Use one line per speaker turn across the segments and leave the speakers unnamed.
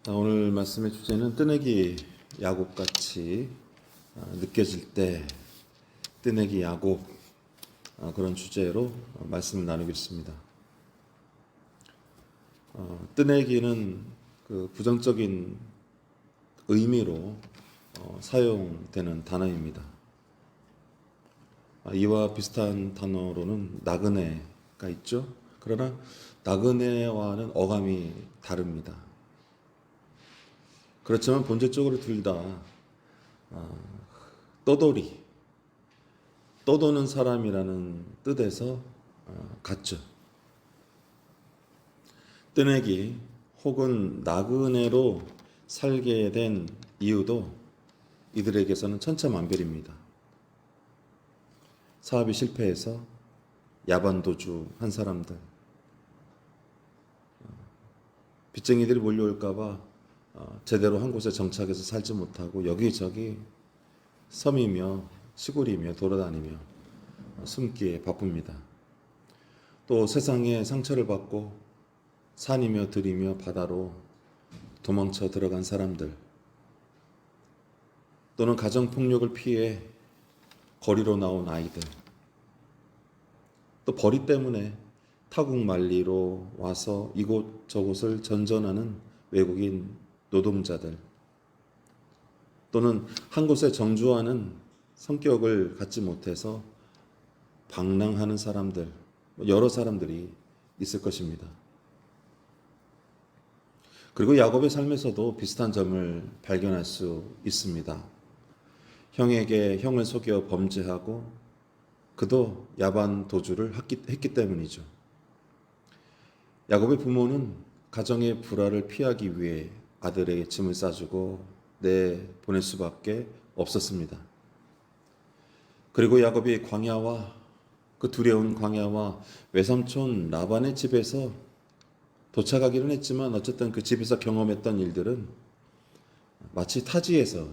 오늘 말씀의 주제는 뜨내기 야곱같이 느껴질 때 뜨내기 야곱, 그런 주제로 말씀을 나누겠습니다. 뜨내기는 그 부정적인 의미로 사용되는 단어입니다. 이와 비슷한 단어로는 나그네가 있죠. 그러나 나그네와는 어감이 다릅니다. 그렇지만 본질적으로 둘 다 떠도는 사람이라는 뜻에서 같죠. 뜨내기 혹은 나그네로 살게 된 이유도 이들에게서는 천차만별입니다. 사업이 실패해서 야반도주 한 사람들, 빚쟁이들이 몰려올까봐 제대로 한 곳에 정착해서 살지 못하고 여기저기 섬이며 시골이며 돌아다니며 숨기에 바쁩니다. 또 세상에 상처를 받고 산이며 들이며 바다로 도망쳐 들어간 사람들, 또는 가정폭력을 피해 거리로 나온 아이들, 또 벌이 때문에 타국 만리로 와서 이곳저곳을 전전하는 외국인 노동자들, 또는 한 곳에 정주하는 성격을 갖지 못해서 방랑하는 사람들, 여러 사람들이 있을 것입니다. 그리고 야곱의 삶에서도 비슷한 점을 발견할 수 있습니다. 형에게 형을 속여 범죄하고 그도 야반 도주를 했기 때문이죠. 야곱의 부모는 가정의 불화를 피하기 위해 아들에게 짐을 싸주고 내보낼 수밖에 없었습니다. 그리고 야곱이 광야와 그 두려운 광야와 외삼촌 라반의 집에서 도착하기는 했지만 어쨌든 그 집에서 경험했던 일들은 마치 타지에서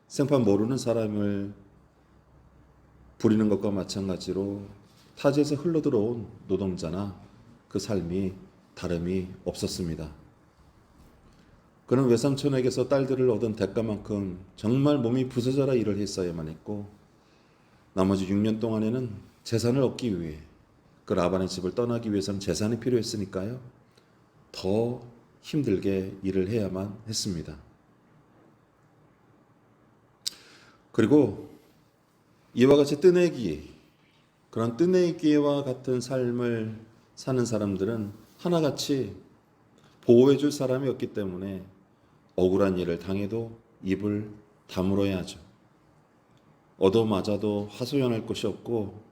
생판 모르는 사람을 부리는 것과 마찬가지로 타지에서 흘러들어온 노동자나 그 삶이 다름이 없었습니다. 그는 외삼촌에게서 딸들을 얻은 대가만큼 정말 몸이 부서져라 일을 했어야만 했고, 나머지 6년 동안에는 재산을 얻기 위해 그 라반의 집을 떠나기 위해서는 재산이 필요했으니까요, 더 힘들게 일을 해야만 했습니다. 그리고 이와 같이 그런 뜨내기와 같은 삶을 사는 사람들은 하나같이 보호해 줄 사람이 없기 때문에 억울한 일을 당해도 입을 다물어야 하죠. 얻어맞아도 하소연할 곳이 없고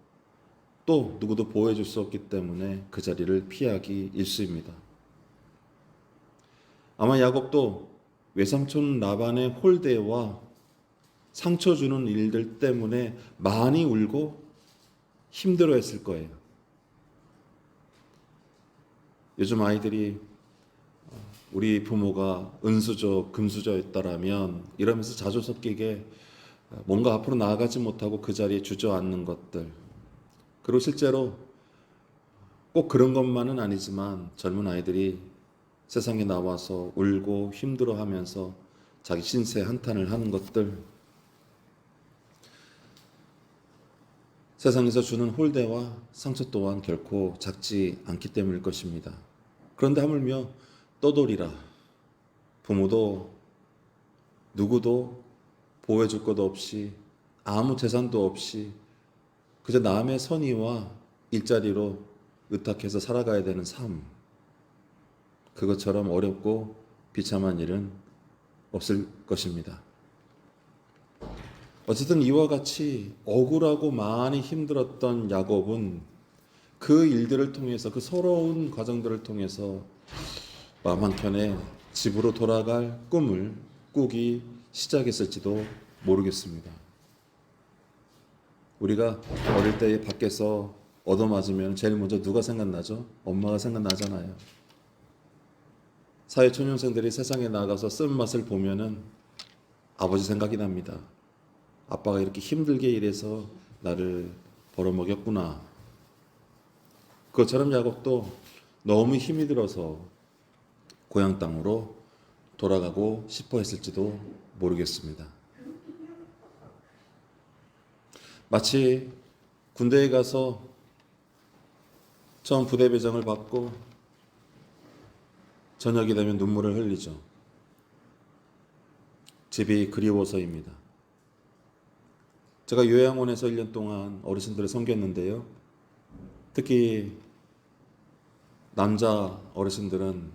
또 누구도 보호해 줄 수 없기 때문에 그 자리를 피하기 일쑤입니다. 아마 야곱도 외삼촌 라반의 홀대와 상처 주는 일들 때문에 많이 울고 힘들어했을 거예요. 요즘 아이들이 우리 부모가 은수저, 금수저였다라면 이러면서 자주 섞이게 뭔가 앞으로 나아가지 못하고 그 자리에 주저앉는 것들, 그리고 실제로 꼭 그런 것만은 아니지만 젊은 아이들이 세상에 나와서 울고 힘들어하면서 자기 신세 한탄을 하는 것들, 세상에서 주는 홀대와 상처 또한 결코 작지 않기 때문일 것입니다. 그런데 하물며 떠돌이라 부모도 누구도 보호해 줄 것도 없이 아무 재산도 없이 그저 남의 선의와 일자리로 의탁해서 살아가야 되는 삶, 그것처럼 어렵고 비참한 일은 없을 것입니다. 어쨌든 이와 같이 억울하고 많이 힘들었던 야곱은 그 일들을 통해서, 그 서러운 과정들을 통해서 마음 한켠에 집으로 돌아갈 꿈을 꾸기 시작했을지도 모르겠습니다. 우리가 어릴 때 밖에서 얻어맞으면 제일 먼저 누가 생각나죠? 엄마가 생각나잖아요. 사회초년생들이 세상에 나가서 쓴맛을 보면은 아버지 생각이 납니다. 아빠가 이렇게 힘들게 일해서 나를 벌어먹였구나. 그것처럼 야곱도 너무 힘이 들어서 고향 땅으로 돌아가고 싶어 했을지도 모르겠습니다. 마치 군대에 가서 처음 부대 배정을 받고 저녁이 되면 눈물을 흘리죠. 집이 그리워서입니다. 제가 요양원에서 1년 동안 어르신들을 섬겼는데요. 특히 남자 어르신들은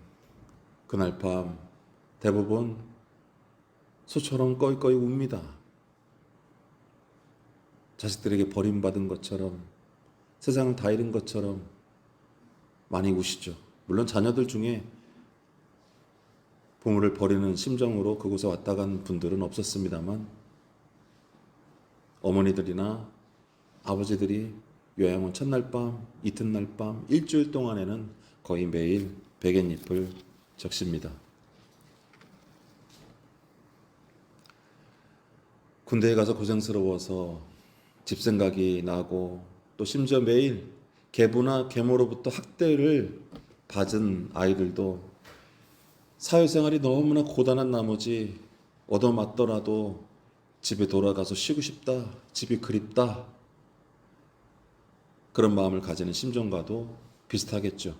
그날 밤 대부분 소처럼 꺼이꺼이 웁니다. 자식들에게 버림받은 것처럼, 세상을 다 잃은 것처럼 많이 우시죠. 물론 자녀들 중에 부모를 버리는 심정으로 그곳에 왔다 간 분들은 없었습니다만, 어머니들이나 아버지들이 요양원 첫날 밤, 이튿날 밤, 일주일 동안에는 거의 매일 백엔잎을 적십니다. 군대에 가서 고생스러워서 집 생각이 나고, 또 심지어 매일 계부나 계모로부터 학대를 받은 아이들도 사회생활이 너무나 고단한 나머지 얻어맞더라도 집에 돌아가서 쉬고 싶다, 집이 그립다, 그런 마음을 가지는 심정과도 비슷하겠죠.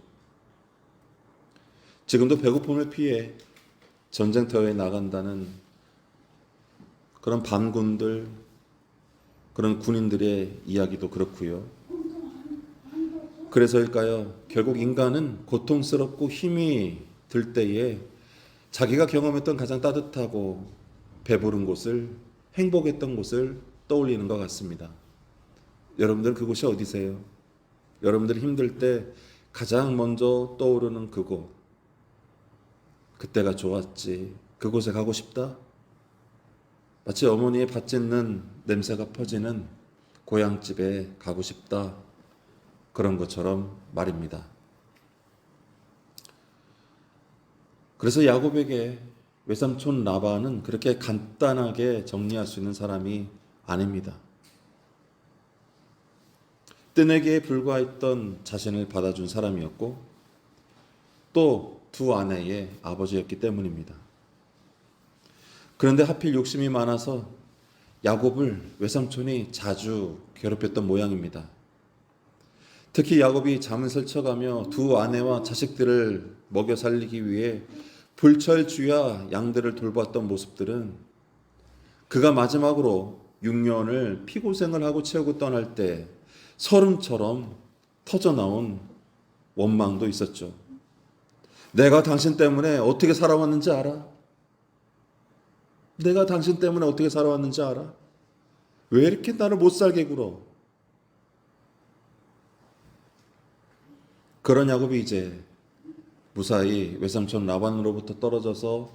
지금도 배고픔을 피해 전쟁터에 나간다는 그런 반군들, 그런 군인들의 이야기도 그렇고요. 그래서일까요? 결국 인간은 고통스럽고 힘이 들 때에 자기가 경험했던 가장 따뜻하고 배부른 곳을, 행복했던 곳을 떠올리는 것 같습니다. 여러분들 그곳이 어디세요? 여러분들이 힘들 때 가장 먼저 떠오르는 그곳, 그때가 좋았지, 그곳에 가고 싶다? 마치 어머니의 밥 짓는 냄새가 퍼지는 고향집에 가고 싶다, 그런 것처럼 말입니다. 그래서 야곱에게 외삼촌 라반은 그렇게 간단하게 정리할 수 있는 사람이 아닙니다. 뜨내기에 불과했던 자신을 받아준 사람이었고, 또 두 아내의 아버지였기 때문입니다. 그런데 하필 욕심이 많아서 야곱을 외삼촌이 자주 괴롭혔던 모양입니다. 특히 야곱이 잠을 설쳐가며 두 아내와 자식들을 먹여 살리기 위해 불철주야 양들을 돌봤던 모습들은 그가 마지막으로 6년을 피고생을 하고 채우고 떠날 때 설움처럼 터져나온 원망도 있었죠. 내가 당신 때문에 어떻게 살아왔는지 알아? 내가 당신 때문에 어떻게 살아왔는지 알아? 왜 이렇게 나를 못 살게 굴어? 그런 야곱이 이제 무사히 외삼촌 라반으로부터 떨어져서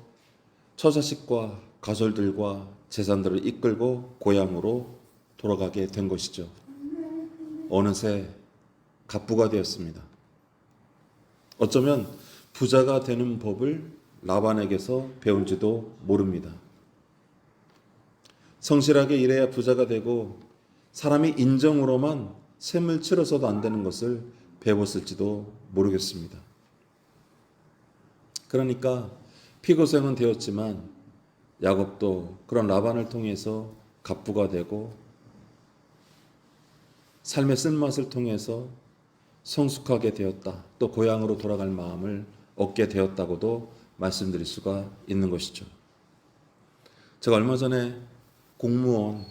처자식과 가솔들과 재산들을 이끌고 고향으로 돌아가게 된 것이죠. 어느새 갑부가 되었습니다. 어쩌면 부자가 되는 법을 라반에게서 배운지도 모릅니다. 성실하게 일해야 부자가 되고 사람이 인정으로만 셈을 치러서도 안 되는 것을 배웠을지도 모르겠습니다. 그러니까 피고생은 되었지만 야곱도 그런 라반을 통해서 갑부가 되고 삶의 쓴맛을 통해서 성숙하게 되었다. 또 고향으로 돌아갈 마음을 얻게 되었다고도 말씀드릴 수가 있는 것이죠. 제가 얼마 전에 공무원,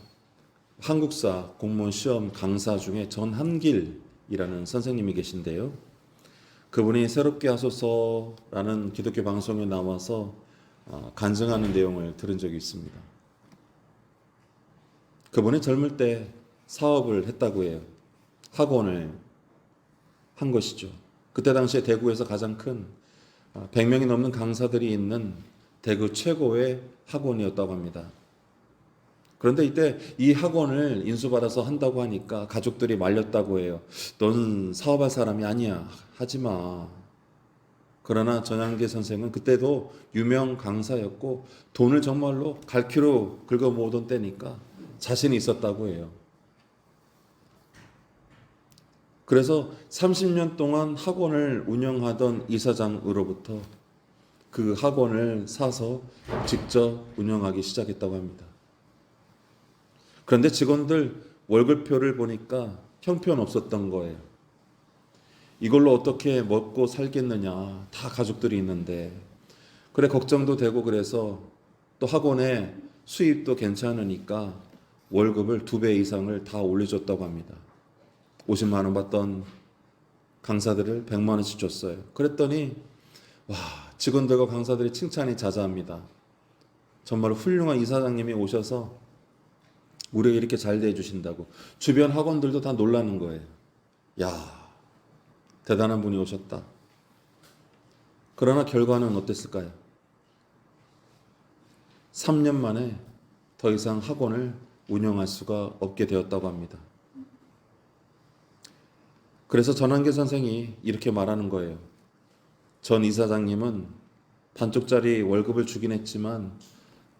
한국사 공무원 시험 강사 중에 전한길이라는 선생님이 계신데요. 그분이 새롭게 하소서라는 기독교 방송에 나와서 간증하는 내용을 들은 적이 있습니다. 그분이 젊을 때 사업을 했다고 해요. 학원을 한 것이죠. 그때 당시에 대구에서 가장 큰 100명이 넘는 강사들이 있는 대구 최고의 학원이었다고 합니다. 그런데 이때 이 학원을 인수받아서 한다고 하니까 가족들이 말렸다고 해요. 넌 사업할 사람이 아니야. 하지 마. 그러나 전한계 선생은 그때도 유명 강사였고 돈을 정말로 갈퀴로 긁어 모으던 때니까 자신이 있었다고 해요. 그래서 30년 동안 학원을 운영하던 이사장으로부터 그 학원을 사서 직접 운영하기 시작했다고 합니다. 그런데 직원들 월급표를 보니까 형편없었던 거예요. 이걸로 어떻게 먹고 살겠느냐. 다 가족들이 있는데. 그래 걱정도 되고 그래서 또 학원에 수입도 괜찮으니까 월급을 2배 이상을 다 올려줬다고 합니다. 50만 원 받던 강사들을 100만 원씩 줬어요. 그랬더니 와, 직원들과 강사들이 칭찬이 자자합니다. 정말 훌륭한 이사장님이 오셔서 우리에게 이렇게 잘 대해주신다고. 주변 학원들도 다 놀라는 거예요. 야, 대단한 분이 오셨다. 그러나 결과는 어땠을까요? 3년 만에 더 이상 학원을 운영할 수가 없게 되었다고 합니다. 그래서 전한계 선생이 이렇게 말하는 거예요. 전 이사장님은 반쪽짜리 월급을 주긴 했지만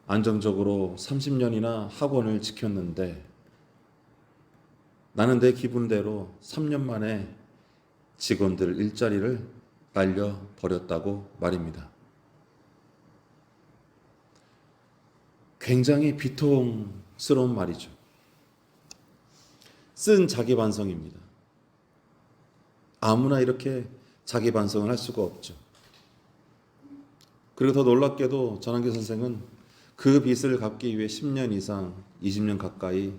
안정적으로 30년이나 학원을 지켰는데 나는 내 기분대로 3년 만에 직원들 일자리를 날려버렸다고 말입니다. 굉장히 비통스러운 말이죠. 쓴 자기 반성입니다. 아무나 이렇게 자기 반성을 할 수가 없죠. 그리고 더 놀랍게도 전한계 선생은 그 빚을 갚기 위해 10년 이상, 20년 가까이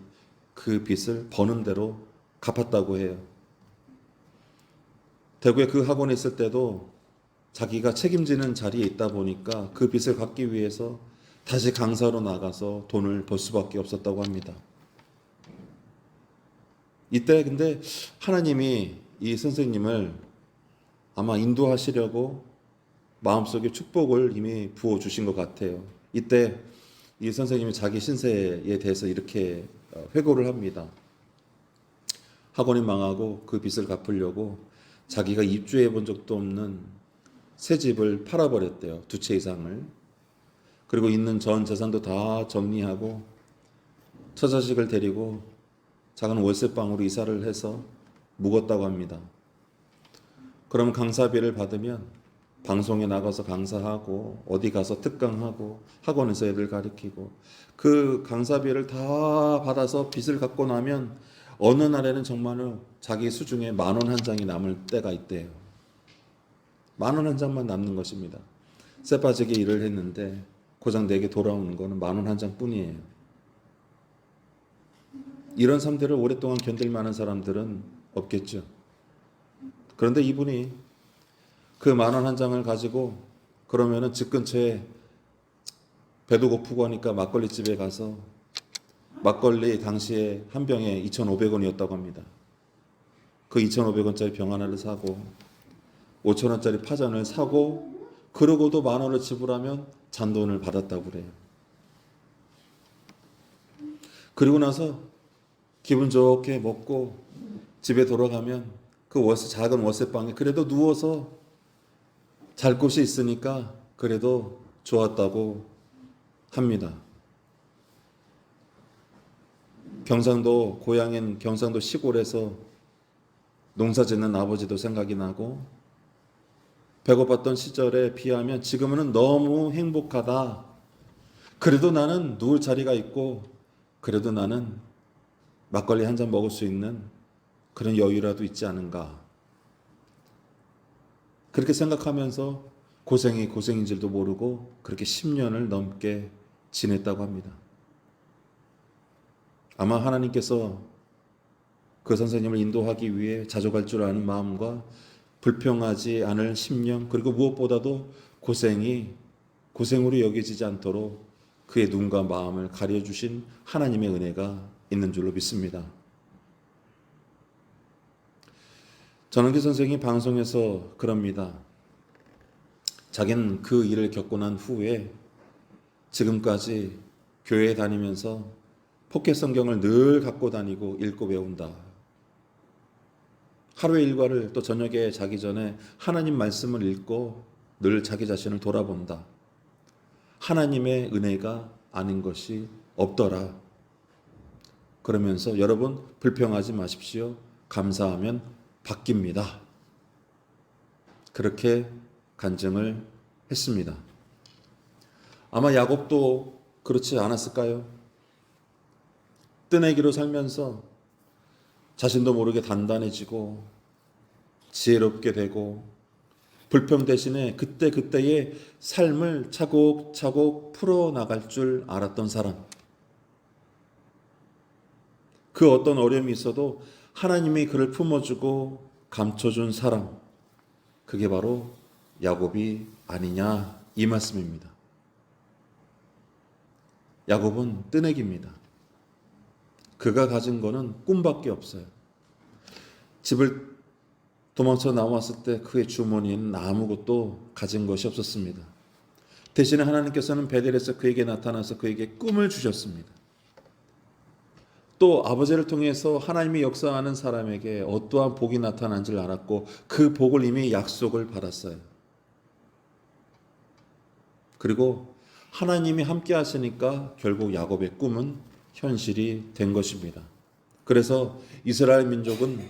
그 빚을 버는 대로 갚았다고 해요. 대구에 그 학원에 있을 때도 자기가 책임지는 자리에 있다 보니까 그 빚을 갚기 위해서 다시 강사로 나가서 돈을 벌 수밖에 없었다고 합니다. 이때 근데 하나님이 이 선생님을 아마 인도하시려고 마음속에 축복을 이미 부어주신 것 같아요. 이때 이 선생님이 자기 신세에 대해서 이렇게 회고를 합니다. 학원이 망하고 그 빚을 갚으려고 자기가 입주해 본 적도 없는 새 집을 팔아버렸대요. 2채 이상을. 그리고 있는 전 재산도 다 정리하고 처자식을 데리고 작은 월세방으로 이사를 해서 묵었다고 합니다. 그럼 강사비를 받으면 방송에 나가서 강사하고 어디 가서 특강하고 학원에서 애들 가르치고 그 강사비를 다 받아서 빚을 갚고 나면 어느 날에는 정말로 자기 수중에 10,000원 한 장이 남을 때가 있대요. 10,000원 한 장만 남는 것입니다. 쇠빠지게 일을 했는데 고작 내게 돌아오는 거는 10,000원 한 장뿐이에요. 이런 삶들을 오랫동안 견딜 만한 사람들은 없겠죠. 그런데 이분이 그 10,000원 한 장을 가지고 그러면은 집 근처에 배도 고프고 하니까 막걸리 집에 가서 막걸리 당시에 한 병에 2,500원이었다고 합니다. 그 2,500원짜리 병 하나를 사고 5,000원짜리 파전을 사고 그러고도 10,000원을 지불하면 잔돈을 받았다고 그래요. 그리고 나서 기분 좋게 먹고 집에 돌아가면 그 작은 월세방에 그래도 누워서 잘 곳이 있으니까 그래도 좋았다고 합니다. 경상도 고향인 경상도 시골에서 농사 짓는 아버지도 생각이 나고 배고팠던 시절에 비하면 지금은 너무 행복하다. 그래도 나는 누울 자리가 있고 그래도 나는 막걸리 한 잔 먹을 수 있는 그런 여유라도 있지 않은가. 그렇게 생각하면서 고생이 고생인 줄도 모르고 그렇게 10년을 넘게 지냈다고 합니다. 아마 하나님께서 그 선생님을 인도하기 위해 자족할 줄 아는 마음과 불평하지 않을 심령, 그리고 무엇보다도 고생이 고생으로 여겨지지 않도록 그의 눈과 마음을 가려주신 하나님의 은혜가 있는 줄로 믿습니다. 전한계 선생이 방송에서 그럽니다. 자기는 그 일을 겪고 난 후에 지금까지 교회에 다니면서 포켓 성경을 늘 갖고 다니고 읽고 배운다. 하루의 일과를 또 저녁에 자기 전에 하나님 말씀을 읽고 늘 자기 자신을 돌아본다. 하나님의 은혜가 아닌 것이 없더라. 그러면서 여러분 불평하지 마십시오. 감사하면 바뀝니다. 그렇게 간증을 했습니다. 아마 야곱도 그렇지 않았을까요? 뜨내기로 살면서 자신도 모르게 단단해지고 지혜롭게 되고 불평 대신에 그때그때의 삶을 차곡차곡 풀어나갈 줄 알았던 사람. 그 어떤 어려움이 있어도 하나님이 그를 품어주고 감춰준 사람. 그게 바로 야곱이 아니냐 이 말씀입니다. 야곱은 뜨내기입니다. 그가 가진 거는 꿈밖에 없어요. 집을 도망쳐 나왔을 때 그의 주머니에는 아무것도 가진 것이 없었습니다. 대신에 하나님께서는 베델에서 그에게 나타나서 그에게 꿈을 주셨습니다. 또 아버지를 통해서 하나님이 역사하는 사람에게 어떠한 복이 나타난 줄 알았고 그 복을 이미 약속을 받았어요. 그리고 하나님이 함께 하시니까 결국 야곱의 꿈은 현실이 된 것입니다. 그래서 이스라엘 민족은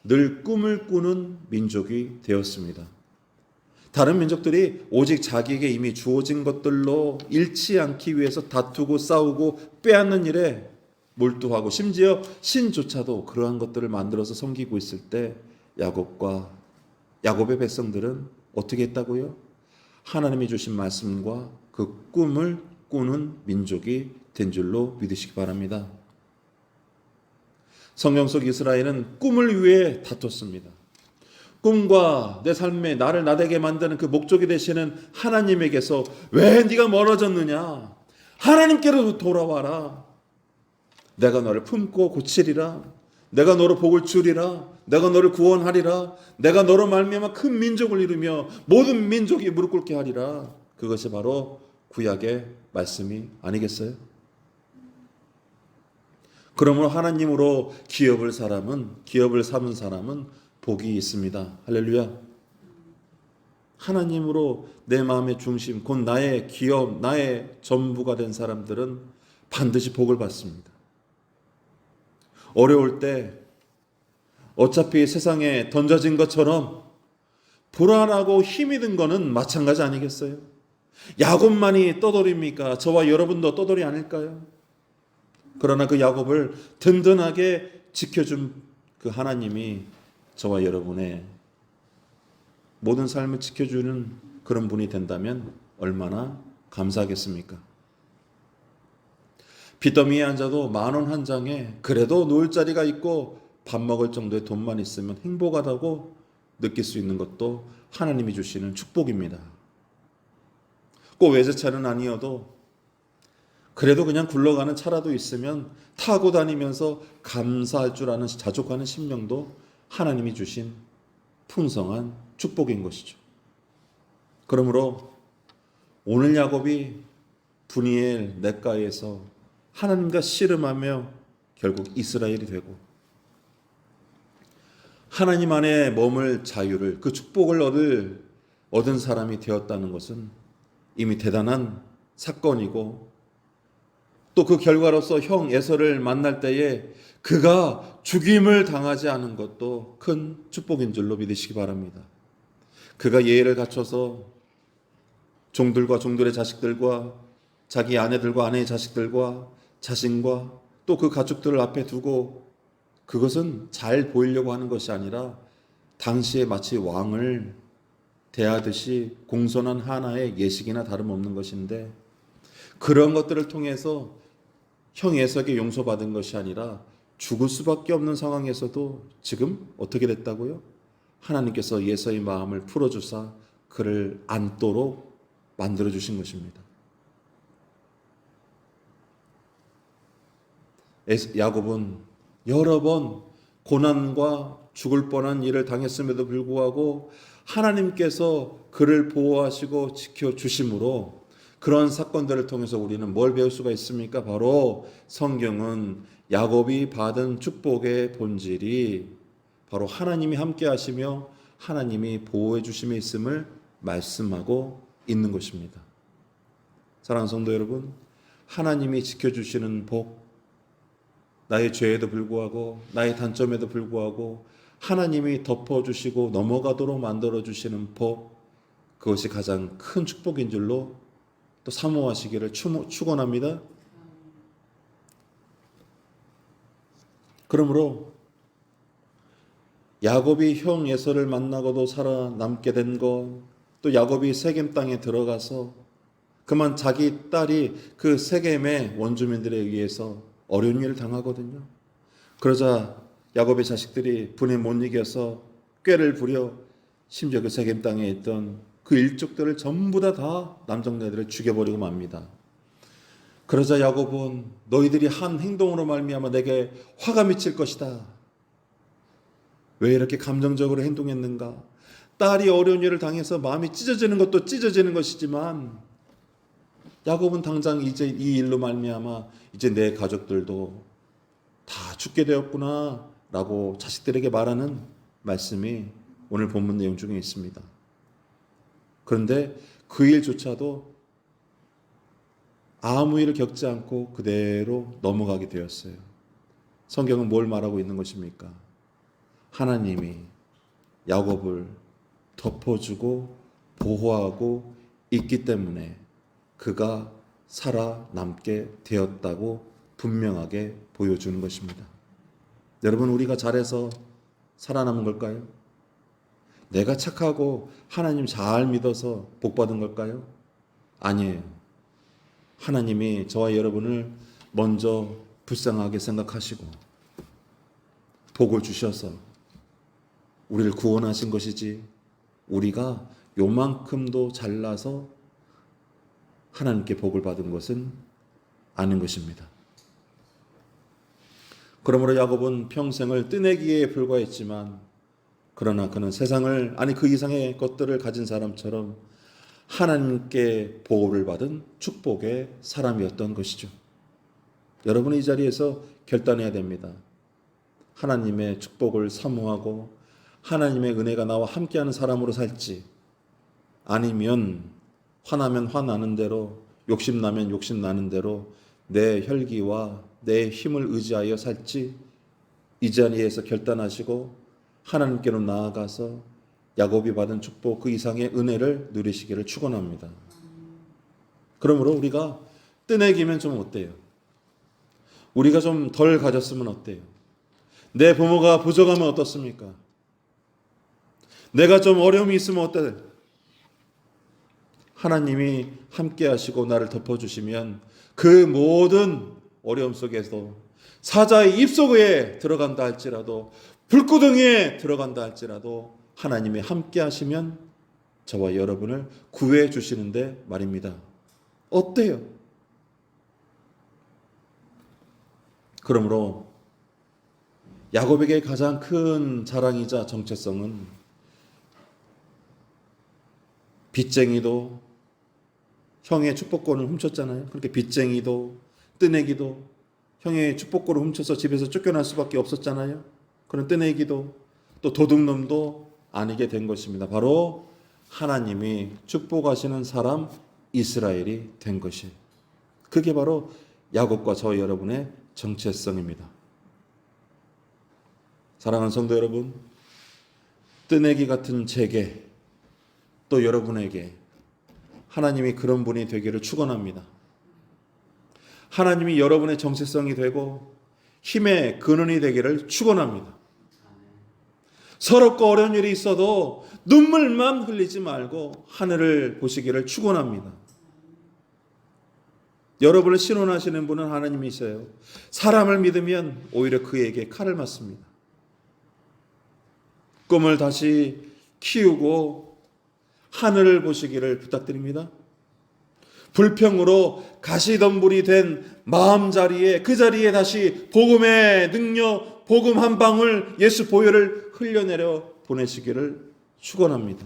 늘 꿈을 꾸는 민족이 되었습니다. 다른 민족들이 오직 자기에게 이미 주어진 것들로 잃지 않기 위해서 다투고 싸우고 빼앗는 일에 몰두하고 심지어 신조차도 그러한 것들을 만들어서 섬기고 있을 때 야곱의 백성들은 어떻게 했다고요? 하나님이 주신 말씀과 그 꿈을 꾸는 민족이 된 줄로 믿으시기 바랍니다. 성경 속 이스라엘은 꿈을 위해 다퉜습니다. 꿈과 내 삶에 나를 나되게 만드는 그 목적이 되시는 하나님에게서 왜 네가 멀어졌느냐? 하나님께로 돌아와라. 내가 너를 품고 고치리라. 내가 너로 복을 주리라. 내가 너를 구원하리라. 내가 너로 말미암아 큰 민족을 이루며 모든 민족이 무릎 꿇게 하리라. 그것이 바로 구약의 말씀이 아니겠어요? 그러므로 하나님으로 기업을 삼은 사람은 복이 있습니다. 할렐루야. 하나님으로 내 마음의 중심, 곧 나의 기업, 나의 전부가 된 사람들은 반드시 복을 받습니다. 어려울 때 어차피 세상에 던져진 것처럼 불안하고 힘이 든 거는 마찬가지 아니겠어요? 야곱만이 떠돌입니까? 저와 여러분도 떠돌이 아닐까요? 그러나 그 야곱을 든든하게 지켜준 그 하나님이 저와 여러분의 모든 삶을 지켜주는 그런 분이 된다면 얼마나 감사하겠습니까? 빚더미에 앉아도 10,000원 한 장에 그래도 놓을 자리가 있고 밥 먹을 정도의 돈만 있으면 행복하다고 느낄 수 있는 것도 하나님이 주시는 축복입니다. 꼭 외제차는 아니어도 그래도 그냥 굴러가는 차라도 있으면 타고 다니면서 감사할 줄 아는 자족하는 심령도 하나님이 주신 풍성한 축복인 것이죠. 그러므로 오늘 야곱이 브니엘 냇가에서 하나님과 씨름하며 결국 이스라엘이 되고 하나님 안에 머물 자유를 그 축복을 얻은 사람이 되었다는 것은 이미 대단한 사건이고 또 그 결과로서 형 에서를 만날 때에 그가 죽임을 당하지 않은 것도 큰 축복인 줄로 믿으시기 바랍니다. 그가 예의를 갖춰서 종들과 종들의 자식들과 자기 아내들과 아내의 자식들과 자신과 또 그 가족들을 앞에 두고 그것은 잘 보이려고 하는 것이 아니라 당시에 마치 왕을 대하듯이 공손한 하나의 예식이나 다름없는 것인데 그런 것들을 통해서 형 에서에게 용서받은 것이 아니라 죽을 수밖에 없는 상황에서도 지금 어떻게 됐다고요? 하나님께서 에서의 마음을 풀어주사 그를 안도록 만들어주신 것입니다. 야곱은 여러 번 고난과 죽을 뻔한 일을 당했음에도 불구하고 하나님께서 그를 보호하시고 지켜주심으로 그런 사건들을 통해서 우리는 뭘 배울 수가 있습니까? 바로 성경은 야곱이 받은 축복의 본질이 바로 하나님이 함께 하시며 하나님이 보호해 주심에 있음을 말씀하고 있는 것입니다. 사랑하는 성도 여러분, 하나님이 지켜주시는 복, 나의 죄에도 불구하고 나의 단점에도 불구하고 하나님이 덮어주시고 넘어가도록 만들어주시는 복, 그것이 가장 큰 축복인 줄로 또 사모하시기를 축원합니다. 그러므로 야곱이 형 에서를 만나고도 살아남게 된 것, 또 야곱이 세겜 땅에 들어가서 그만 자기 딸이 그 세겜의 원주민들에 의해서 어려운 일을 당하거든요. 그러자 야곱의 자식들이 분에 못 이겨서 꾀를 부려 심지어 그 세겜 땅에 있던 그 일족들을 전부 다 남정네들을 죽여버리고 맙니다. 그러자 야곱은 너희들이 한 행동으로 말미암아 내게 화가 미칠 것이다. 왜 이렇게 감정적으로 행동했는가? 딸이 어려운 일을 당해서 마음이 찢어지는 것도 찢어지는 것이지만 야곱은 당장 이제 이 일로 말미암아 이제 내 가족들도 다 죽게 되었구나 라고 자식들에게 말하는 말씀이 오늘 본문 내용 중에 있습니다. 그런데 그 일조차도 아무 일을 겪지 않고 그대로 넘어가게 되었어요. 성경은 뭘 말하고 있는 것입니까? 하나님이 야곱을 덮어주고 보호하고 있기 때문에 그가 살아남게 되었다고 분명하게 보여주는 것입니다. 여러분, 우리가 잘해서 살아남은 걸까요? 내가 착하고 하나님 잘 믿어서 복받은 걸까요? 아니에요. 하나님이 저와 여러분을 먼저 불쌍하게 생각하시고 복을 주셔서 우리를 구원하신 것이지 우리가 요만큼도 잘나서 하나님께 복을 받은 것은 아닌 것입니다. 그러므로 야곱은 평생을 뜨내기에 불과했지만 그러나 그는 세상을 아니 그 이상의 것들을 가진 사람처럼 하나님께 보호를 받은 축복의 사람이었던 것이죠. 여러분이 이 자리에서 결단해야 됩니다. 하나님의 축복을 사모하고 하나님의 은혜가 나와 함께하는 사람으로 살지, 아니면 화나면 화나는 대로, 욕심나면 욕심나는 대로 내 혈기와 내 힘을 의지하여 살지, 이 자리에서 결단하시고 하나님께로 나아가서 야곱이 받은 축복 그 이상의 은혜를 누리시기를 축원합니다. 그러므로 우리가 뜨내기면 좀 어때요? 우리가 좀 덜 가졌으면 어때요? 내 부모가 부족하면 어떻습니까? 내가 좀 어려움이 있으면 어때요? 하나님이 함께 하시고 나를 덮어주시면 그 모든 어려움 속에서 사자의 입속에 들어간다 할지라도 불구덩이에 들어간다 할지라도 하나님이 함께 하시면 저와 여러분을 구해 주시는데 말입니다. 어때요? 그러므로 야곱에게 가장 큰 자랑이자 정체성은 빚쟁이도 형의 축복권을 훔쳤잖아요. 그렇게 빚쟁이도 뜨내기도 형의 축복권을 훔쳐서 집에서 쫓겨날 수밖에 없었잖아요. 그런 뜨내기도 또 도둑놈도 아니게 된 것입니다. 바로 하나님이 축복하시는 사람 이스라엘이 된 것이, 그게 바로 야곱과 저 여러분의 정체성입니다. 사랑하는 성도 여러분, 뜨내기 같은 제게 또 여러분에게 하나님이 그런 분이 되기를 축원합니다. 하나님이 여러분의 정체성이 되고 힘의 근원이 되기를 축원합니다. 서럽고 어려운 일이 있어도 눈물만 흘리지 말고 하늘을 보시기를 축원합니다. 여러분을 신원하시는 분은 하나님이세요. 사람을 믿으면 오히려 그에게 칼을 맞습니다. 꿈을 다시 키우고 하늘을 보시기를 부탁드립니다. 불평으로 가시덤불이 된 마음자리에, 그 자리에 다시 복음의 능력, 복음 한 방울, 예수 보혈을 흘려내려 보내시기를 축원합니다.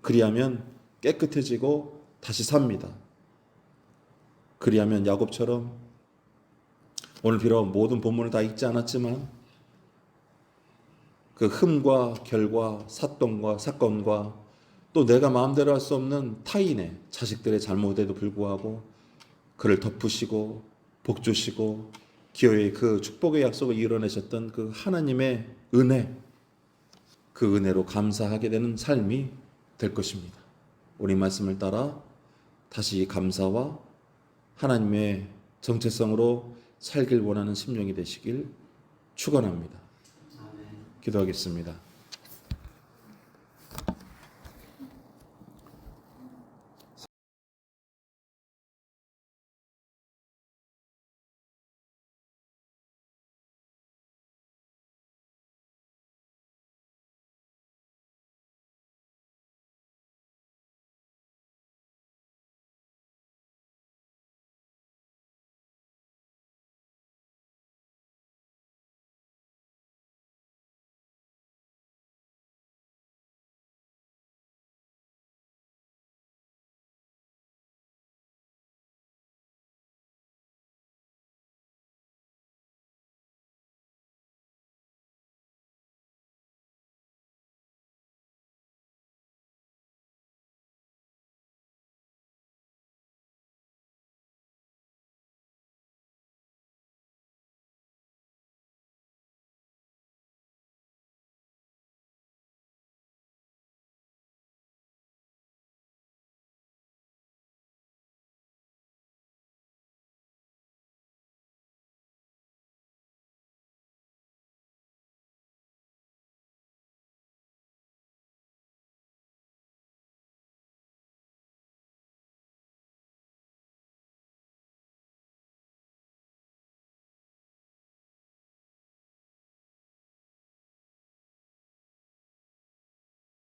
그리하면 깨끗해지고 다시 삽니다. 그리하면 야곱처럼 오늘 비록 모든 본문을 다 읽지 않았지만 그 흠과 결과, 사건과 사건과 또 내가 마음대로 할 수 없는 타인의 자식들의 잘못에도 불구하고 그를 덮으시고 복주시고 기어이 그 축복의 약속을 이뤄내셨던 그 하나님의 은혜, 그 은혜로 감사하게 되는 삶이 될 것입니다. 우리 말씀을 따라 다시 감사와 하나님의 정체성으로 살길 원하는 심령이 되시길 축원합니다. 기도하겠습니다.